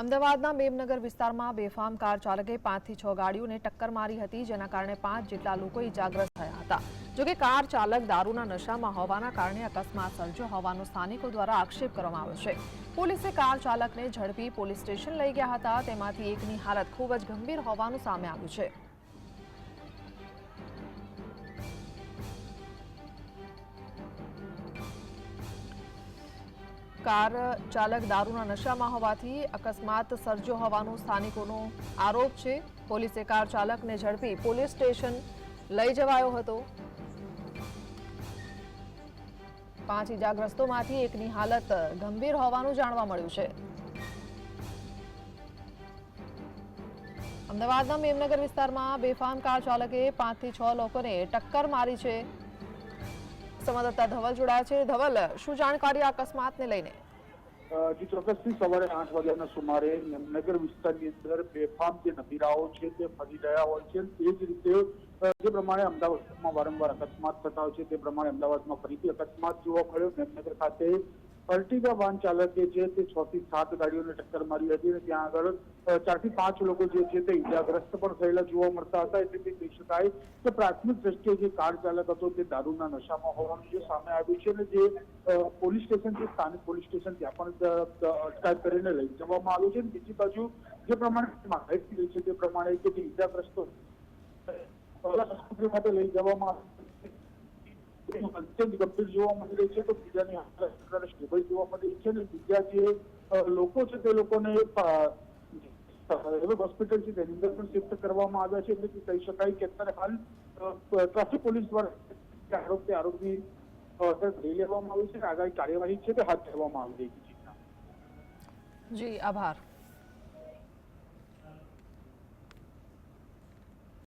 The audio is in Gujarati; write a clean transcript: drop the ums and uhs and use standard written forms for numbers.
અમદાવાદના મેમનગર વિસ્તારમાં બેફામ કાર ચાલકે 5 થી 6 ગાડીઓને ટક્કર મારી હતી, જેના કારણે 5 જેટલા લોકો ઇજાગ્રસ્ત થયા હતા। જો કે કાર ચાલક દારૂના નશામાં હોવાના કારણે અકસ્માત સર્જ્યો હોવાનો સ્થાનિકો દ્વારા આક્ષેપ કરવામાં આવ્યો છે। પોલીસે કાર ચાલકને ઝડપી પોલીસ સ્ટેશન લઈ ગયા હતા। તેમાંથી એકની હાલત ખૂબ જ ગંભીર હોવાનું સામે આવ્યું છે। કાર ચાલક દારૂના નશામાં હોવાથી અકસ્માત સર્જ્યો હોવાનો સ્થાનિકોનો આરોપ છે। પોલીસે કાર ચાલકને ઝડપી પોલીસ સ્ટેશન લઈ જવાયો હતો। 5 ઇજાગ્રસ્તોમાંથી એકની હાલત ગંભીર હોવાનું જાણવા મળ્યું છે। અમદાવાદના મેમનગર વિસ્તારમાં બેફામ કાર ચાલકે 5 થી 6 લોકોને ટક્કર મારી છે। સંવાદદાતા ધવલ જોડાયા છે। ધવલ, શું જાણકારી અકસ્માતને લઈને? जी ચોક્કસથી સવારે 8 વાગ્યાના સુમારે મેમનગર વિસ્તારની અંદર બેફામ જે નબીરાઓ છે તે ફરી રહ્યા હોય છે। તે જ રીતે જે પ્રમાણે અમદાવાદમાં વારંવાર અકસ્માત થતા હોય છે તે પ્રમાણે અમદાવાદમાં ફરીથી અકસ્માત જોવા મળ્યો। મેમનગર ખાતે અર્ટિગા વાહન ચાલકે છે તે 6 થી 7 ગાડીઓને ટક્કર મારી હતી અને ત્યાં આગળ 4 થી 5 લોકો જે છે તે ઇજાગ્રસ્ત પણ થયેલા જોવા મળતા હતા। એટલે કહી શકાય કે પ્રાથમિક દ્રષ્ટિએ જે કાર ચાલક હતો તે દારૂના નશામાં હોવાનું જે સામે આવ્યું છે અને જે પોલીસ સ્ટેશન છે, સ્થાનિક પોલીસ સ્ટેશન, ત્યાં પણ અટકાયત કરીને લઈ જવામાં આવ્યું છે। બીજી બાજુ જે પ્રમાણે માહિતી રહી છે તે પ્રમાણે કે જે ઇજાગ્રસ્તો આસ્પત્રી માટે લઈ જવામાં અત્યંત ગંભીર જોવા મળી રહી છે, તો બીજાની હાલત સ્ટેબલ જોવા મળી રહી છે અને બીજા જે લોકો છે તે લોકોને હોસ્પિટલ છે તેની અંદર પણ શિફ્ટ કરવામાં આવ્યા છે। એટલે કહી શકાય કે અત્યારે હાલ ટ્રાફિક પોલીસ દ્વારા આરોપી લઈ લેવામાં આવ્યું છે। આગામી કાર્યવાહી છે તે હાથ ધરવામાં આવી રહી છે। જી, આભાર।